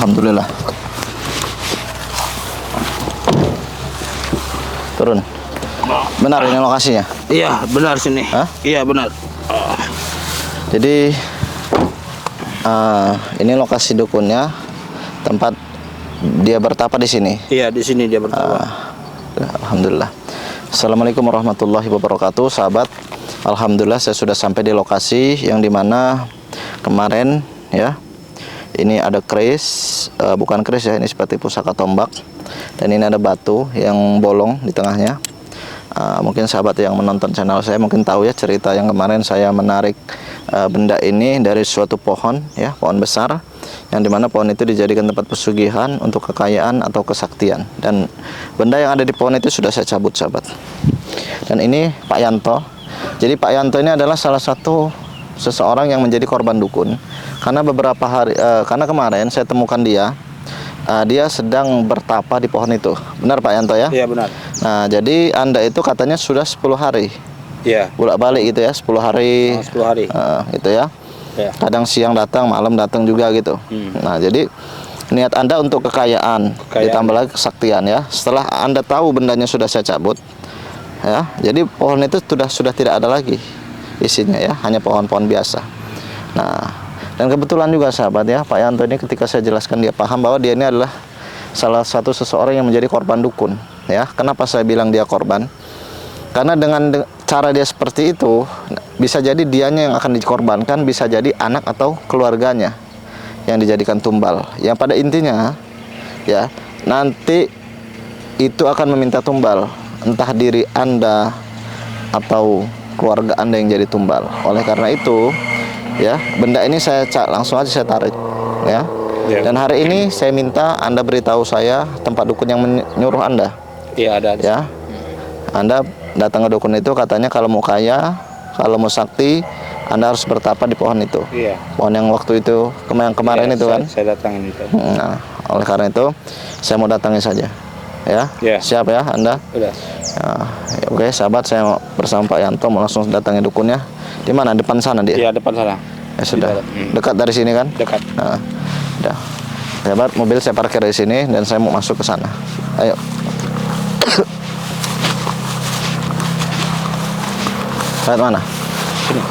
Alhamdulillah. Turun. Benar ini lokasinya? Iya, benar sini. Hah? Iya, benar. Jadi ini lokasi dukunnya, tempat dia bertapa di sini. Iya, di sini dia bertapa. Alhamdulillah. Assalamualaikum warahmatullahi wabarakatuh, sahabat. Alhamdulillah saya sudah sampai di lokasi yang dimana kemarin ya. Ini ada keris, bukan keris ya, ini seperti pusaka tombak. Dan ini ada batu yang bolong di tengahnya. Mungkin sahabat yang menonton channel saya mungkin tahu ya cerita yang kemarin saya menarik benda ini dari suatu pohon ya, pohon besar, yang dimana pohon itu dijadikan tempat pesugihan untuk kekayaan atau kesaktian. Dan benda yang ada di pohon itu sudah saya cabut, sahabat. Dan ini Pak Yanto. Jadi Pak Yanto ini adalah salah satu seseorang yang menjadi korban dukun, karena beberapa hari karena kemarin saya temukan dia sedang bertapa di pohon itu. Benar Pak Yanto ya? Iya, benar. Nah, jadi Anda itu katanya sudah 10 hari. Iya. Bolak-balik gitu ya, 10 hari. 10 hari. Gitu ya. Iya. Kadang siang datang, malam datang juga gitu. Nah, jadi niat Anda untuk kekayaan, ditambah lagi kesaktian ya. Setelah Anda tahu bendanya sudah saya cabut, ya. Jadi pohon itu sudah tidak ada lagi isinya ya, hanya pohon-pohon biasa. Nah, dan kebetulan juga sahabat ya, Pak Yanto ini ketika saya jelaskan dia paham bahwa dia ini adalah salah satu seseorang yang menjadi korban dukun ya. Kenapa saya bilang dia korban? Karena dengan cara dia seperti itu, bisa jadi dianya yang akan dikorbankan, bisa jadi anak atau keluarganya yang dijadikan tumbal. Yang pada intinya ya, nanti itu akan meminta tumbal, entah diri Anda atau keluarga Anda yang jadi tumbal. Oleh karena itu ya, benda ini langsung aja saya tarik ya. Dan hari ini saya minta Anda beritahu saya tempat dukun yang menyuruh Anda. Iya, ada. Ya. Anda datang ke dukun itu, katanya kalau mau kaya, kalau mau sakti, Anda harus bertapa di pohon itu. Iya. Pohon yang waktu itu kemarin Iya, itu kan. Saya datangin itu. Nah, oleh karena itu saya mau datangi saja. Ya. Iya. Siap ya Anda? Udah. Nah, oke sahabat, saya bersama Pak Yanto mau langsung datangi dukunnya. Di mana? Depan sana dia? Iya, depan sana. Ya sudah. Dekat dari sini kan? Dekat. Nah, udah. Sahabat, mobil saya parkir di sini dan saya mau masuk ke sana. Ayo. Lihat mana? Sini.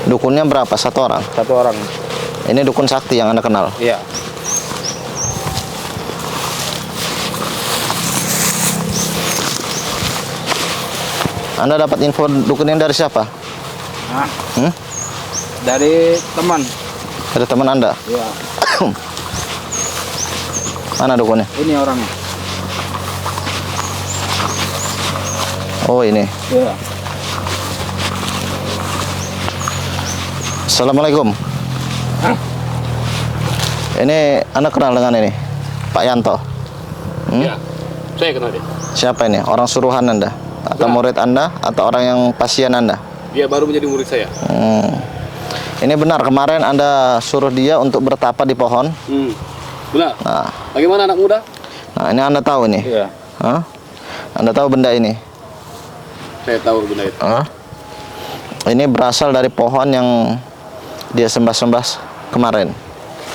Dukunnya berapa? Satu orang? Satu orang. Ini dukun sakti yang Anda kenal? Iya. Anda dapat info dukun ini dari siapa? Nah, dari teman. Dari teman Anda? Iya. Mana dukunnya? Ini orangnya. Oh ini. Iya. Assalamualaikum. Ini Anda kenal dengan ini? Pak Yanto? Iya. Saya kenal dia. Siapa ini? Orang suruhan Anda? Atau murid Anda? Atau orang yang pasien Anda? Dia baru menjadi murid saya. Ini benar kemarin Anda suruh dia untuk bertapa di pohon? Benar. Nah, Bagaimana anak muda? nah ini Anda tahu nih? Iya. Hah? Anda tahu benda ini? Saya tahu benda itu. Hah? Ini berasal dari pohon yang dia sembah-sembah kemarin.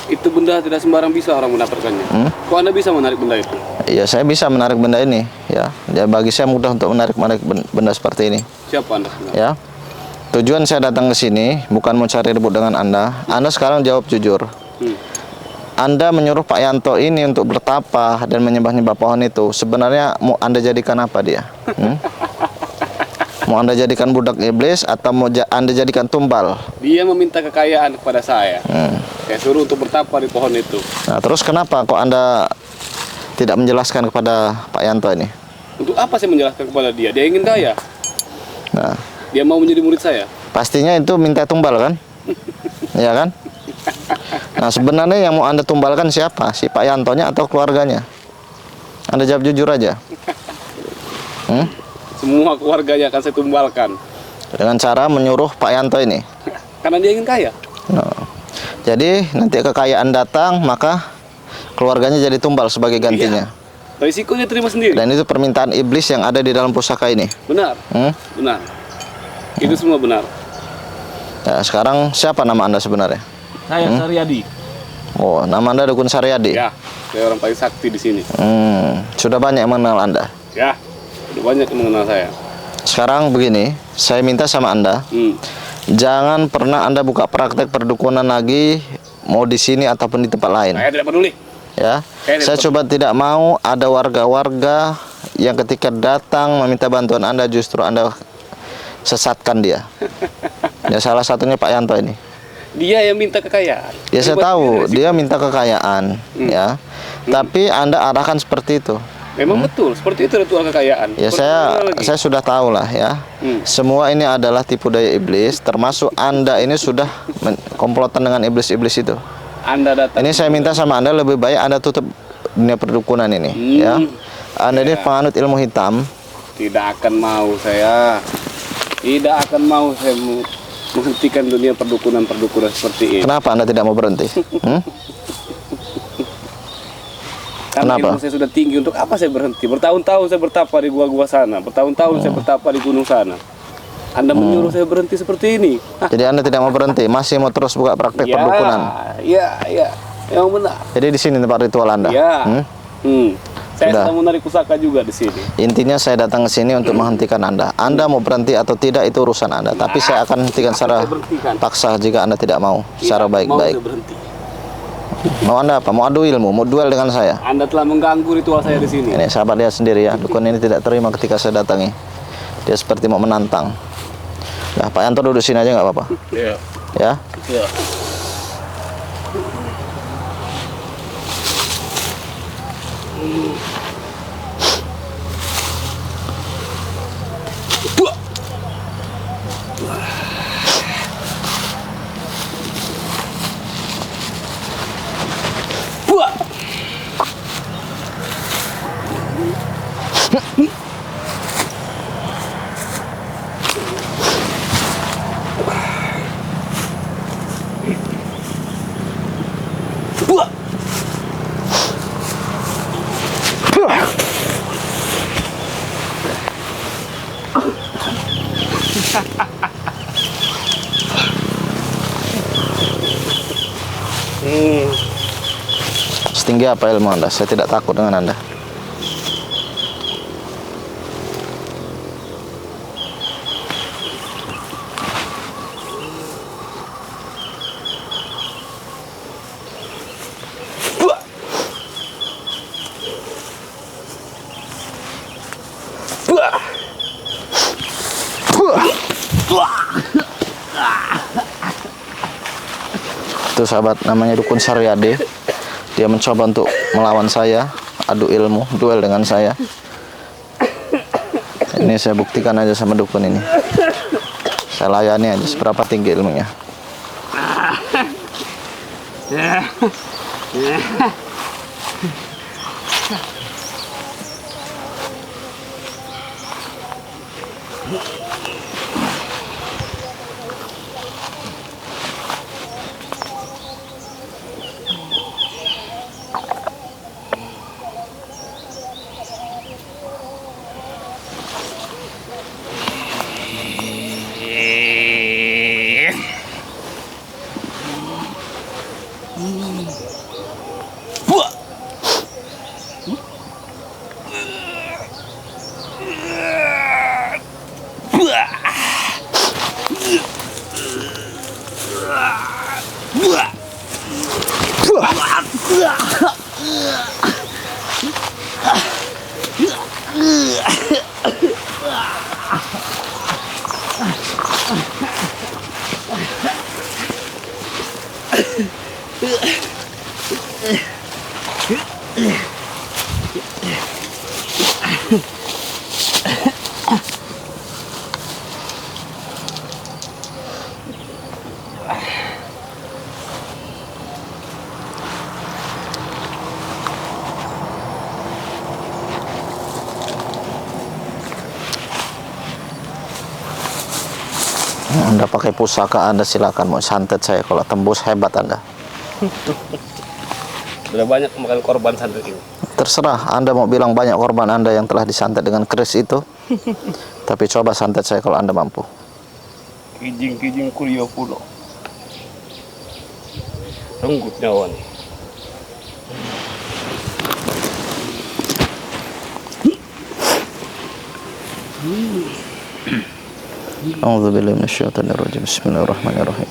Itu benda tidak sembarang bisa orang mendapatkannya. Kok Anda bisa menarik benda itu? Iya, saya bisa menarik benda ini ya. Ya bagi saya mudah untuk menarik benda seperti ini. Siapa Anda kenal? Ya. Tujuan saya datang ke sini bukan mau cari ribut dengan Anda. Anda sekarang jawab jujur. Anda menyuruh Pak Yanto ini untuk bertapa dan menyembah-nyembah pohon itu. Sebenarnya mau Anda jadikan apa dia? Mau Anda jadikan budak iblis atau mau Anda jadikan tumbal? Dia meminta kekayaan kepada saya. Saya suruh untuk bertapa di pohon itu. Nah, terus kenapa kok Anda tidak menjelaskan kepada Pak Yanto ini? Untuk apa saya menjelaskan kepada dia? Dia ingin kaya. Nah, Dia mau menjadi murid saya. pastinya itu minta tumbal kan? Iya kan? Nah, sebenarnya yang mau Anda tumbalkan siapa? Si Pak Yantonya atau keluarganya? Anda jawab jujur aja. Semua keluarganya akan saya tumbalkan. Dengan cara menyuruh Pak Yanto ini. Karena dia ingin kaya. Nah, jadi nanti kekayaan datang, maka keluarganya jadi tumbal sebagai gantinya. Risikonya terima sendiri. Dan itu permintaan iblis yang ada di dalam pusaka ini. Benar. Benar. Itu semua benar. Ya, sekarang siapa nama Anda sebenarnya? Saya Saryadi. Oh, nama Anda Dukun Saryadi? Ya, saya orang paling sakti di sini. Sudah banyak yang mengenal Anda? Ya, sudah banyak yang mengenal saya. Sekarang begini, saya minta sama Anda, jangan pernah Anda buka praktek perdukunan lagi, mau di sini ataupun di tempat lain. Saya tidak peduli. Ya, saya coba tidak mau ada warga-warga yang ketika datang meminta bantuan Anda justru Anda sesatkan dia. Ya, salah satunya Pak Yanto ini. Dia yang minta kekayaan. Ya, saya tahu dia minta kekayaan, ya. Tapi Anda arahkan seperti itu. Memang betul, seperti itu ritual kekayaan. Ya, saya sudah tahu lah ya. Semua ini adalah tipu daya iblis, termasuk Anda ini sudah komplotan dengan iblis-iblis itu. Anda datang. Ini saya minta sama Anda, lebih baik Anda tutup dunia perdukunan ini, ya. Anda ini penganut ilmu hitam. Tidak akan mau saya. Tidak akan mau saya menghentikan dunia perdukunan seperti ini. Kenapa Anda tidak mau berhenti? Karena Kenapa? ilmu saya sudah tinggi, untuk apa saya berhenti? Bertahun-tahun saya bertapa di gua-gua sana, bertahun-tahun saya bertapa di gunung sana. Anda menyuruh saya berhenti seperti ini. Jadi Anda tidak mau berhenti, masih mau terus buka praktek perdukunan. Ya, yang benar. Jadi di sini tempat ritual Anda. Ya. Saya Sudah. sedang menarik pusaka juga di sini. Intinya saya datang ke sini untuk menghentikan Anda. Anda mau berhenti atau tidak itu urusan Anda. Tapi saya akan hentikan secara paksa jika Anda tidak mau, secara Mau baik-baik. saya berhenti. Mau Anda apa? Mau adu ilmu? Mau duel dengan saya? Anda telah mengganggu ritual saya di sini. Ini sahabat lihat sendiri ya. Dukun ini tidak terima ketika saya datangi. Dia seperti mau menantang. Nah, Pak Yanto duduk sini aja nggak apa-apa. Iya. Ya. Iya. Setinggi apa ilmu Anda? Saya tidak takut dengan Anda. Itu sahabat namanya Dukun Saryadi. Dia mencoba untuk melawan saya, adu ilmu, duel dengan saya. Ini saya buktikan aja sama dukun ini. Saya layani aja seberapa tinggi ilmunya. Anda pakai pusaka Anda silakan, mau santet saya, kalau tembus hebat Anda. Sudah banyak memakan korban santet ini. Terserah Anda mau bilang banyak korban Anda yang telah disantet dengan keris itu. Tapi coba santet saya kalau Anda mampu. Kijing kuliah pulau. Renggut nyawa nih. A'udzubillahi minasyaitonirrajim. Bismillahirrahmanirrahim.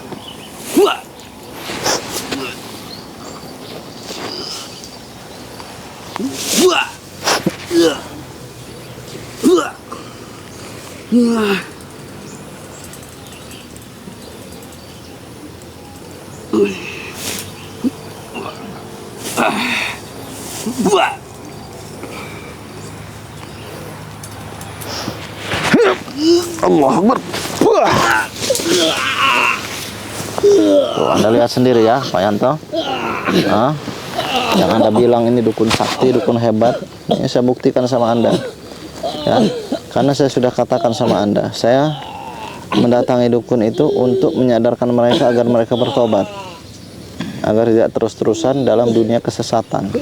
Allah Akbar. Tuh, Anda lihat sendiri ya, Pak Yanto. Yang Anda bilang ini dukun sakti, dukun hebat, ini saya buktikan sama Anda. Ya, karena saya sudah katakan sama Anda, saya mendatangi dukun itu untuk menyadarkan mereka agar mereka bertobat, agar tidak terus-terusan dalam dunia kesesatan,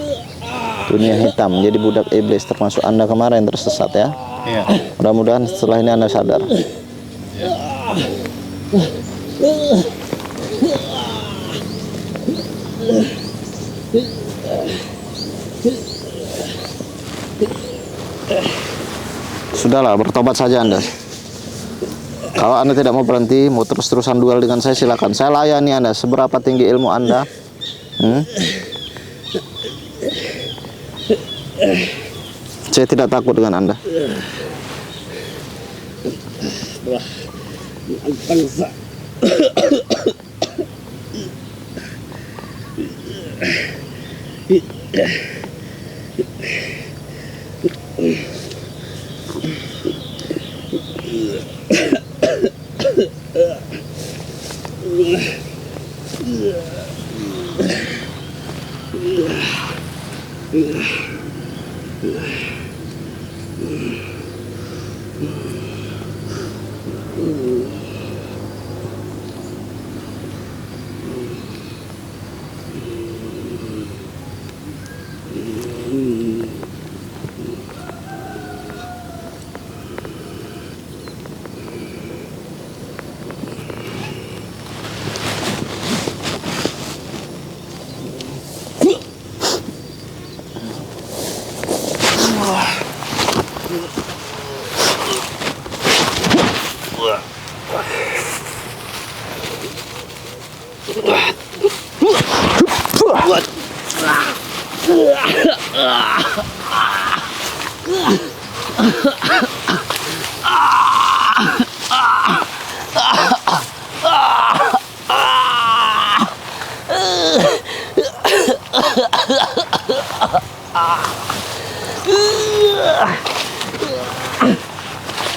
dunia hitam, jadi budak iblis, termasuk Anda kemarin tersesat ya. Mudah-mudahan setelah ini Anda sadar. Sudahlah, bertobat saja Anda. Kalau Anda tidak mau berhenti, mau terus-terusan duel dengan saya, silakan. Saya layani Anda seberapa tinggi ilmu Anda. Saya tidak takut dengan Anda.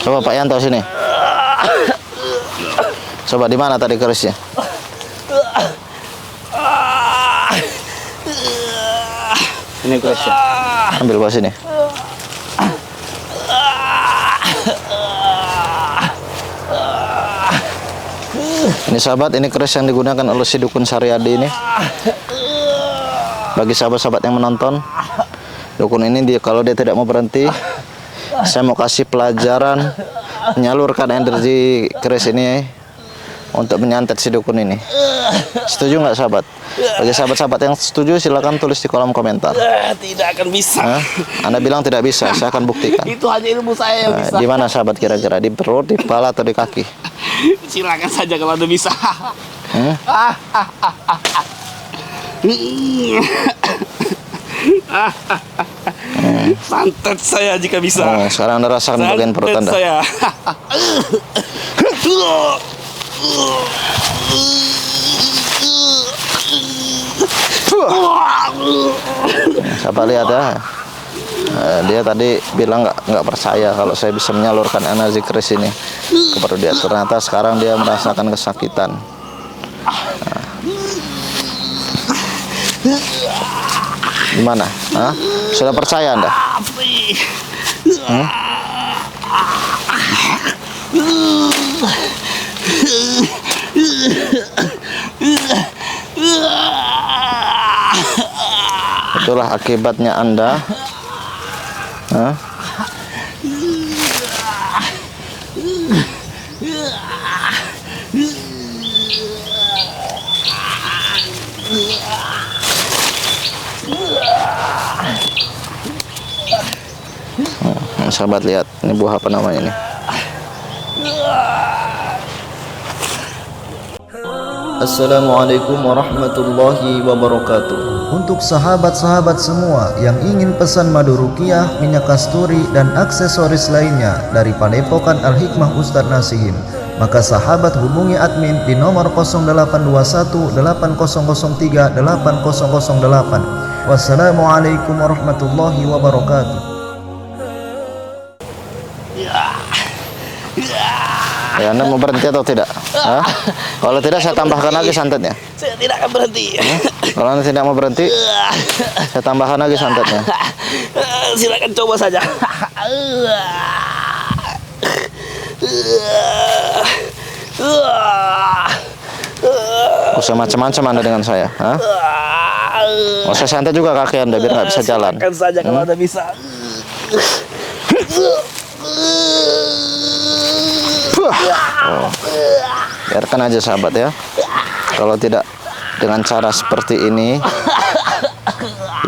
Coba Pak Yanto sini. Coba di mana tadi kerisnya? Ini kerisnya. Ambil bawah sini. Ini sahabat, ini keris yang digunakan oleh si dukun Saryadi ini. Bagi sahabat-sahabat yang menonton, dukun ini kalau dia tidak mau berhenti, saya mau kasih pelajaran menyalurkan energi keris ini untuk menyantet si dukun ini. Setuju nggak sahabat? Bagi sahabat-sahabat yang setuju, silakan tulis di kolom komentar. Tidak akan bisa. Anda bilang tidak bisa, saya akan buktikan. Itu hanya ilmu saya yang bisa. Di mana sahabat kira-kira? Di perut, di kepala, atau di kaki? Silakan saja kalau Anda bisa. Santet saya jika bisa. Sekarang Anda rasakan bagian perut Anda. Saya. Siapa lihat ya? Dia tadi bilang nggak percaya kalau saya bisa menyalurkan energi keris ini kepada dia. Ternyata sekarang dia merasakan kesakitan. Gimana? Sudah percaya Anda? Itulah akibatnya Anda. Sahabat lihat, ini buah apa namanya ini? Assalamualaikum warahmatullahi wabarakatuh. Untuk sahabat-sahabat semua yang ingin pesan madu ruqyah, minyak kasturi, dan aksesoris lainnya dari Padepokan Al-Hikmah Ustadz Nasihin, maka sahabat hubungi admin di nomor 0821 8003 8008. Wassalamualaikum warahmatullahi wabarakatuh. Ya, Anda mau berhenti atau tidak? Hah? Kalau tidak, saya tambahkan lagi santetnya. Saya tidak akan berhenti. Kalau Anda tidak mau berhenti, saya tambahkan lagi santetnya. Silakan coba saja. Usah macam-macam Anda dengan saya. Hah? Oh, saya santet juga kaki Anda biar nggak bisa jalan. Silakan saja kalau Anda bisa. Oh. Biarkan aja sahabat ya. Kalau tidak dengan cara seperti ini,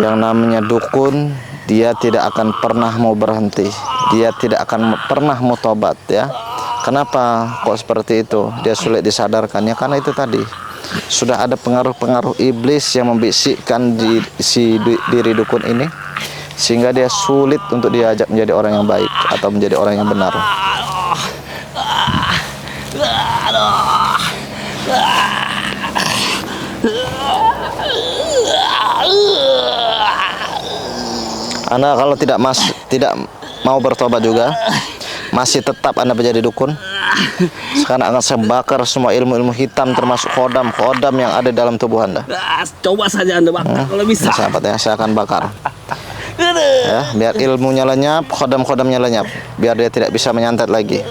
yang namanya dukun, dia tidak akan pernah mau berhenti. Dia tidak akan pernah mau tobat ya. Kenapa kok seperti itu? Dia sulit disadarkan ya, karena itu tadi sudah ada pengaruh-pengaruh iblis yang membisikkan diri dukun ini, sehingga dia sulit untuk diajak menjadi orang yang baik atau menjadi orang yang benar. Anda kalau tidak mau bertobat juga, masih tetap Anda menjadi dukun, sekarang akan saya bakar semua ilmu-ilmu hitam termasuk kodam yang ada dalam tubuh Anda. Coba saja Anda bakar kalau bisa. Sahabat ya, saya akan bakar. Ya, biar ilmunya lenyap, kodam-kodamnya lenyap, biar dia tidak bisa menyantet lagi.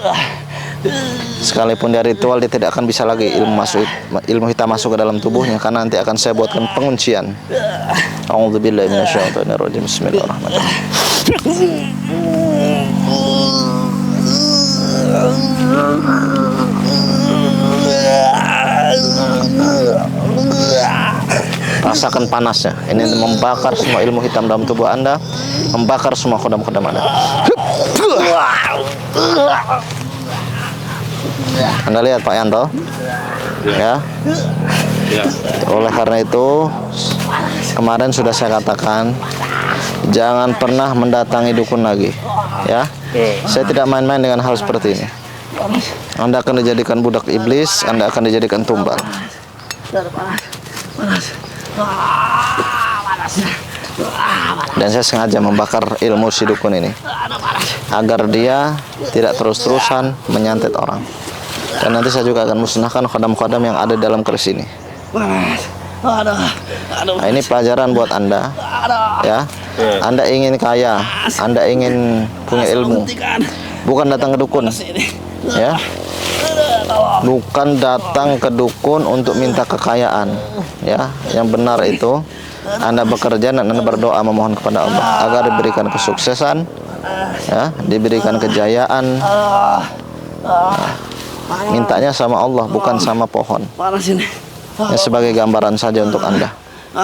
Sekalipun dia ritual, dia tidak akan bisa lagi ilmu hitam masuk ke dalam tubuhnya, karena nanti akan saya buatkan penguncian. A'udzubillahi minasyaitonirrajim. Bismillahirrahmanirrahim. Rasakan panasnya. Ini membakar semua ilmu hitam dalam tubuh Anda, membakar semua kodam-kodam Anda. Anda lihat Pak Yanto, ya. Oleh karena itu, kemarin sudah saya katakan, jangan pernah mendatangi dukun lagi, ya. Saya tidak main-main dengan hal seperti ini. Anda akan dijadikan budak iblis, Anda akan dijadikan tumbal. Dan saya sengaja membakar ilmu si dukun ini agar dia tidak terus-terusan menyantet orang. Dan nanti saya juga akan musnahkan kodam-kodam yang ada dalam keris ini. Nah, ini pelajaran buat Anda, ya. Anda ingin kaya, Anda ingin punya ilmu, bukan datang ke dukun, ya. Bukan datang ke dukun untuk minta kekayaan, ya. Yang benar itu Anda bekerja dan Anda berdoa memohon kepada Allah agar diberikan kesuksesan, ya, diberikan kejayaan. Mintanya sama Allah, bukan sama pohon. Ya, sebagai gambaran saja untuk Anda,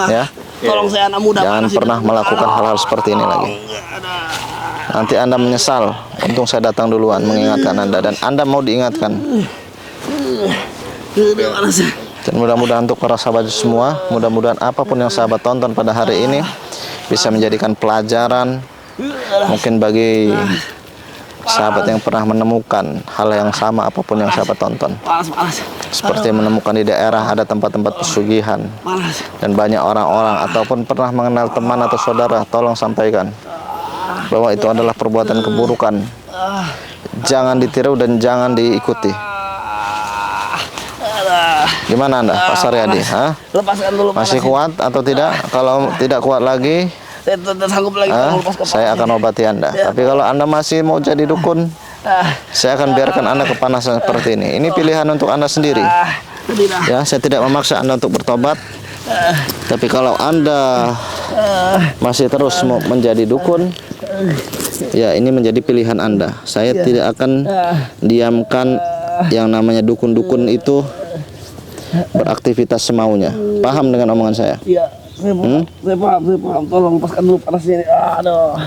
ya. Tolong saya anak muda. Jangan pernah melakukan hal-hal seperti ini lagi. Nanti Anda menyesal. Untung saya datang duluan mengingatkan Anda, dan Anda mau diingatkan. Dan mudah-mudahan untuk para sahabat semua, mudah-mudahan apapun yang sahabat tonton pada hari ini bisa menjadikan pelajaran mungkin bagi sahabat yang pernah menemukan hal yang sama apapun yang sahabat tonton. Seperti menemukan di daerah ada tempat-tempat pesugihan dan banyak orang-orang, ataupun pernah mengenal teman atau saudara, tolong sampaikan bahwa itu adalah perbuatan keburukan. Jangan ditiru dan jangan diikuti. Gimana Anda, Pak Saryadi? Lepaskan dulu. Masih kuat atau tidak? Kalau tidak kuat lagi, saya tidak sanggup lagi melepaskan kepala saya akan obati Anda. Tapi kalau Anda masih mau jadi dukun, saya akan biarkan Anda kepanasan seperti ini. Ini pilihan untuk Anda sendiri. Ya, saya tidak memaksa Anda untuk bertobat. Tapi kalau Anda masih terus mau menjadi dukun, ya ini menjadi pilihan Anda. Saya tidak akan diamkan yang namanya dukun-dukun itu beraktivitas semaunya. Paham dengan omongan saya? Iya, saya paham. Tolong lepaskan dulu panasnya ini. Aduh.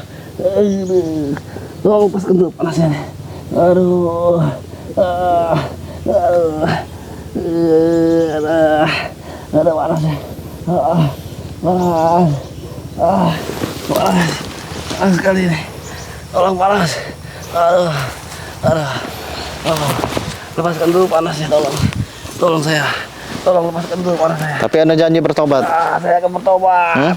Tolong lepaskan dulu panasnya nih. Aduh. Aduh. Ada panasnya. Panas. Panas. Panas sekali nih. Tolong panas. Aduh. Lepaskan dulu panasnya, tolong. Tolong saya. Tolong lepaskan dulu panas saya. Tapi Anda janji bertobat. Saya akan bertobat.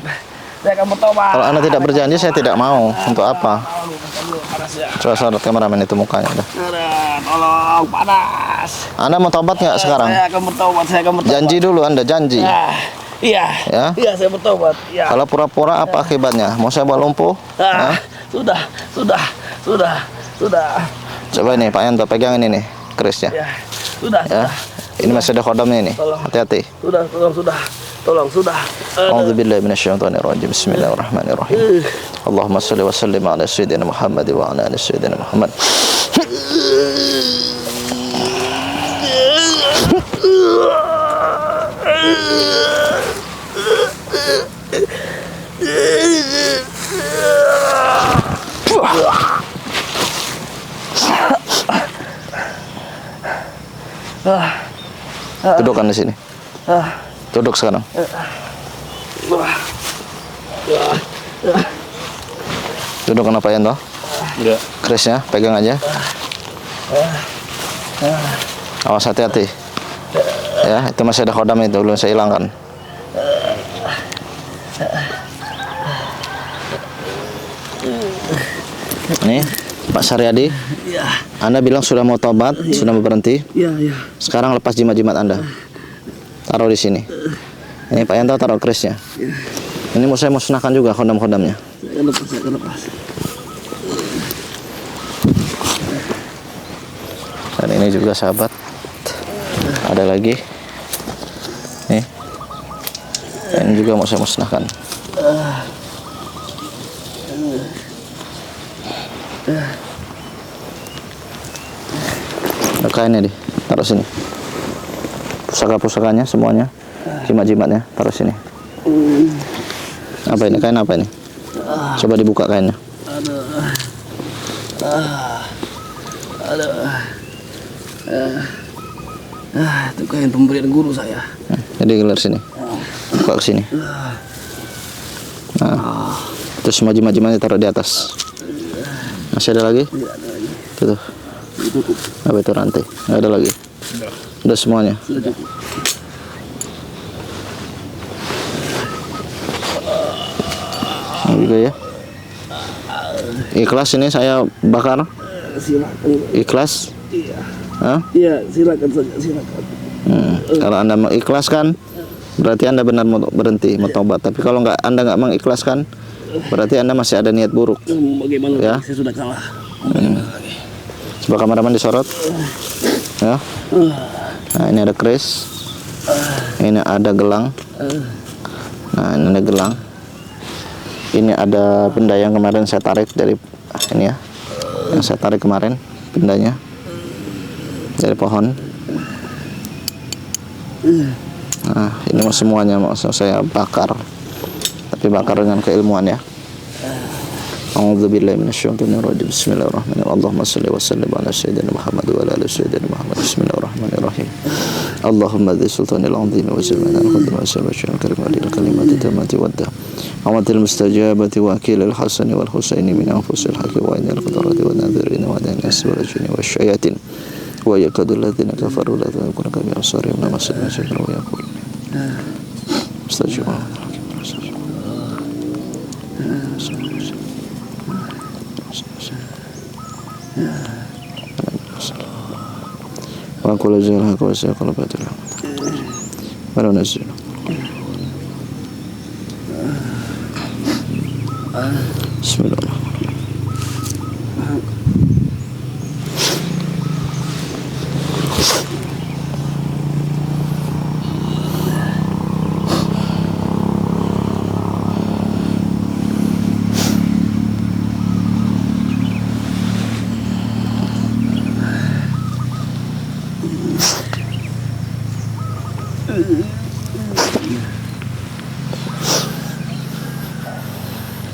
Saya akan bertobat. Kalau Anda tidak berjanji, saya tidak mau. Untuk apa? Tolong lepaskan dulu panasnya. Coba sorot kameramen itu mukanya. Udah. Tolong panas. Anda mau tobat nggak sekarang? Saya akan bertobat. Janji dulu Anda, janji. Iya. Ya? Iya, saya bertobat. Iya. Kalau pura-pura apa akibatnya? Mau saya bawa lumpuh? Hah? Sudah. Coba ini Pak Yanto, pegang ini nih, kerisnya. Ya. Sudah. Ya. Ini masih ada kodamnya ini. Tolong. Hati-hati. Sudah. A'udzubillahi minasyaitonirrajim. Bismillahirrahmanirrahim. Allahumma shalli wa sallim ala sayyidina Muhammad wa ala ali sayyidina Muhammad. Dudukkan di sini. Duduk sekarang. Dudukkan apa Yanto? Udah. Kerisnya, pegang aja. Awas hati-hati. Ya, itu masih ada kodam itu, belum saya hilangkan. Nih, Pak Saryadi. Iya. Anda bilang sudah mau tobat, sudah mau berhenti. Iya. Sekarang lepas jimat-jimat Anda. Taruh di sini. Ini Pak Yanto taruh kerisnya. Ini mau saya musnahkan juga kodam-kodamnya. Saya akan lepas. Dan ini juga sahabat. Ada lagi. Nih. Ini juga mau saya musnahkan. Kainnya di taruh sini. Pusaka-pusakanya semuanya, jimat-jimatnya taruh sini. Apa ini? Kain apa ini? Coba dibuka kainnya. Itu kain pemberian guru saya. Jadi gelar sini. Buka ke sini. Nah, terus semua jimat-jimatnya taruh di atas. Masih ada lagi? Tuh. Apa itu rantai? Nggak ada lagi. Udah semuanya. Ini juga ya. Ikhlas ini saya bakar. Silakan. Ikhlas. Iya. Hah? Iya, silakan saja, silakan. Kalau Anda mengikhlaskan, berarti Anda benar mau berhenti, mau tobat. Tapi kalau Anda nggak mengikhlaskan, berarti Anda masih ada niat buruk. Bagaimana Ya. lagi? Saya sudah kalah. Coba kameraman disorot. Ya. Nah, ini ada keris. Ini ada gelang. Nah, ini ada gelang. Ini ada benda yang kemarin saya tarik dari ini ya. Yang saya tarik kemarin bendanya dari pohon. Nah, ini mau semuanya mau saya bakar. Tapi bakar dengan keilmuan ya. A'udzubillahi minasyaitonirrajim. Bismillahirrahmanirrahim. Allahumma shalli wa sallim ala sayyidina Muhammad wa ala ali sayyidina Muhammad. Bismillahirrahmanirrahim. Allahumma dhi sultanil azim wa zamanil qadim wa sabashil karim wa lil kalimati tamati wadda. Awatil mustajabati wa akilil hasani wal husaini min anfusil haqi wa inal qadarati wa nadhirin wa dan aswalajini wa syayatin wa yakadul ladzina kafaru la yakunu kami asari wa masjid masjid wa yaqul. Mustajib. Wa qul jalla wa saqala batil. Wa nazil. Bismillahirrahmanirrahim.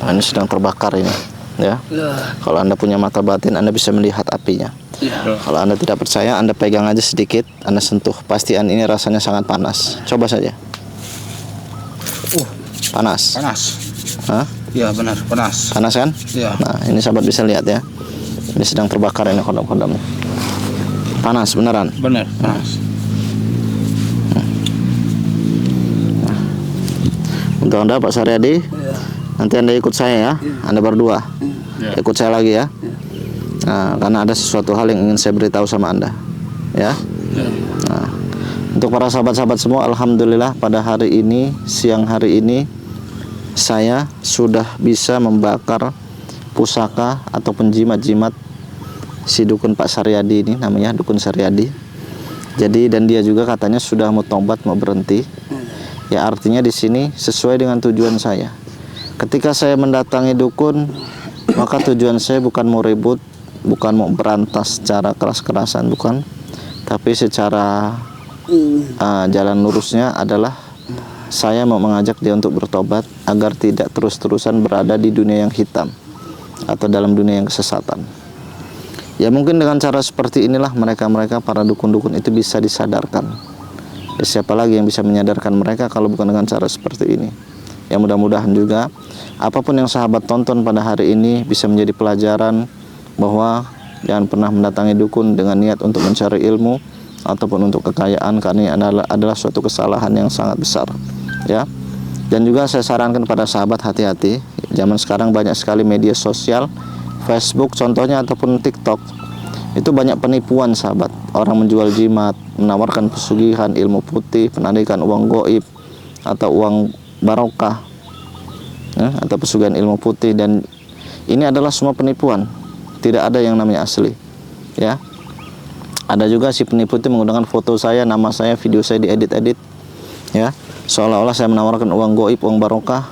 Ini sedang terbakar ini. ya. Kalau Anda punya mata batin, Anda bisa melihat apinya. Kalau Anda tidak percaya, Anda pegang aja sedikit, Anda sentuh, pastian ini rasanya sangat panas. Coba saja. Panas. Panas. Hah? Iya benar, panas. Panas kan? Iya. Nah, ini sahabat bisa lihat ya. Ini sedang terbakar ini kondom-kondom. Panas beneran. Benar, panas. Untuk Anda Pak Saryadi, nanti Anda ikut saya ya. Anda berdua. Ikut saya lagi ya. Nah, karena ada sesuatu hal yang ingin saya beritahu sama Anda. Ya. Nah, untuk para sahabat-sahabat semua, alhamdulillah pada hari ini, siang hari ini, saya sudah bisa membakar pusaka ataupun jimat-jimat si dukun Pak Saryadi ini, namanya dukun Saryadi. Jadi dan dia juga katanya sudah mau tobat, mau berhenti. Ya artinya di sini sesuai dengan tujuan saya. Ketika saya mendatangi dukun, maka tujuan saya bukan mau ribut, bukan mau berantas secara keras-kerasan, bukan. Tapi secara jalan lurusnya adalah saya mau mengajak dia untuk bertobat agar tidak terus-terusan berada di dunia yang hitam atau dalam dunia yang kesesatan. Ya mungkin dengan cara seperti inilah mereka-mereka para dukun-dukun itu bisa disadarkan. Ya, siapa lagi yang bisa menyadarkan mereka kalau bukan dengan cara seperti ini. Ya mudah-mudahan juga apapun yang sahabat tonton pada hari ini bisa menjadi pelajaran bahwa jangan pernah mendatangi dukun dengan niat untuk mencari ilmu ataupun untuk kekayaan, karena ini adalah suatu kesalahan yang sangat besar ya. Dan juga saya sarankan pada sahabat hati-hati. Zaman sekarang banyak sekali media sosial, Facebook contohnya ataupun TikTok. Itu banyak penipuan sahabat. Orang menjual jimat, menawarkan pesugihan, ilmu putih, penarikan uang goib atau uang barokah ya, atau pesugihan ilmu putih, dan ini adalah semua penipuan. Tidak ada yang namanya asli ya. Ada juga si penipu itu menggunakan foto saya, nama saya, video saya diedit-edit ya, seolah-olah saya menawarkan uang goib, uang barokah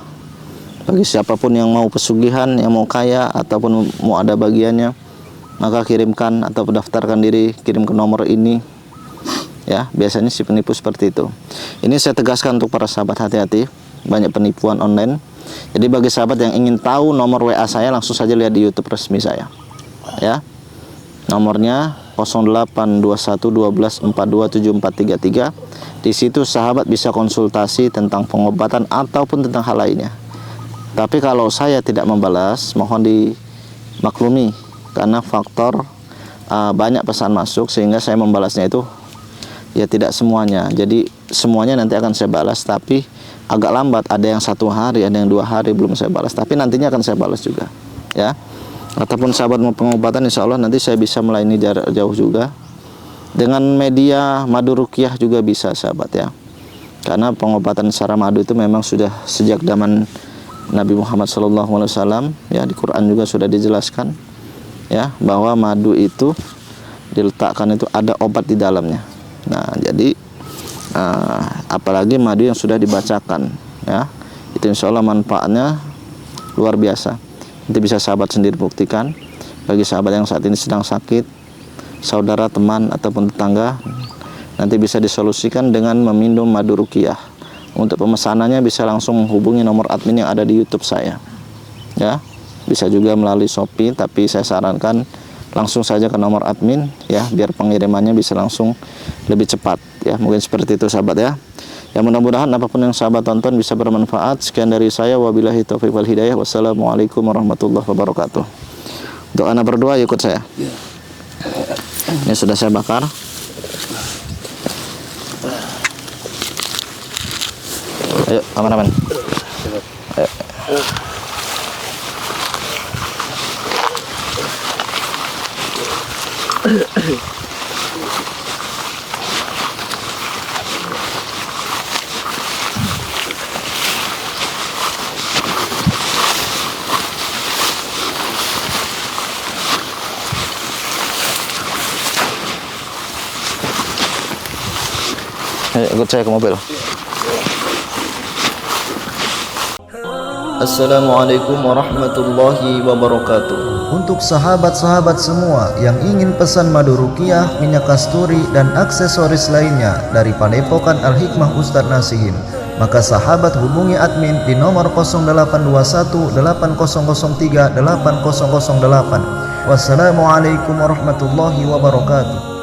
bagi siapapun yang mau pesugihan, yang mau kaya ataupun mau ada bagiannya, maka kirimkan atau daftarkan diri, kirim ke nomor ini ya. Biasanya si penipu seperti itu. Ini saya tegaskan untuk para sahabat, hati-hati, banyak penipuan online. Jadi bagi sahabat yang ingin tahu nomor WA saya, langsung saja lihat di YouTube resmi saya ya. Nomornya 082112427433. Di situ sahabat bisa konsultasi tentang pengobatan ataupun tentang hal lainnya. Tapi kalau saya tidak membalas, mohon dimaklumi karena faktor banyak pesan masuk sehingga saya membalasnya itu ya tidak semuanya. Jadi semuanya nanti akan saya balas, tapi agak lambat. Ada yang 1 hari, ada yang 2 hari belum saya balas. Tapi nantinya akan saya balas juga ya. Ataupun sahabat mau pengobatan, insya Allah nanti saya bisa melayani jarak jauh juga. Dengan media madu ruqyah juga bisa sahabat ya. Karena pengobatan secara madu itu memang sudah sejak zaman Nabi Muhammad SAW ya, di Quran juga sudah dijelaskan ya, bahwa madu itu diletakkan itu ada obat di dalamnya. Nah jadi apalagi madu yang sudah dibacakan ya, itu insya Allah manfaatnya luar biasa. Nanti bisa sahabat sendiri buktikan. Bagi sahabat yang saat ini sedang sakit, saudara, teman, ataupun tetangga, nanti bisa disolusikan dengan meminum madu ruqyah. Untuk pemesanannya bisa langsung menghubungi nomor admin yang ada di YouTube saya ya. Bisa juga melalui Shopee, tapi saya sarankan langsung saja ke nomor admin ya, biar pengirimannya bisa langsung lebih cepat ya. Mungkin seperti itu sahabat ya. Ya mudah-mudahan apapun yang sahabat tonton bisa bermanfaat. Sekian dari saya, wabillahi taufiq wal hidayah. Wassalamualaikum warahmatullahi wabarakatuh. Untuk anak berdua ikut saya. Ini sudah saya bakar. Ayo aman-aman. Ayo. Ayo ikut saya ke mobil. Assalamualaikum warahmatullahi wabarakatuh. Untuk sahabat-sahabat semua yang ingin pesan madu ruqyah, minyak kasturi, dan aksesoris lainnya dari Padepokan Al Hikmah Ustadz Nasihin, maka sahabat hubungi admin di nomor 0821 8003 8008. Wassalamualaikum warahmatullahi wabarakatuh.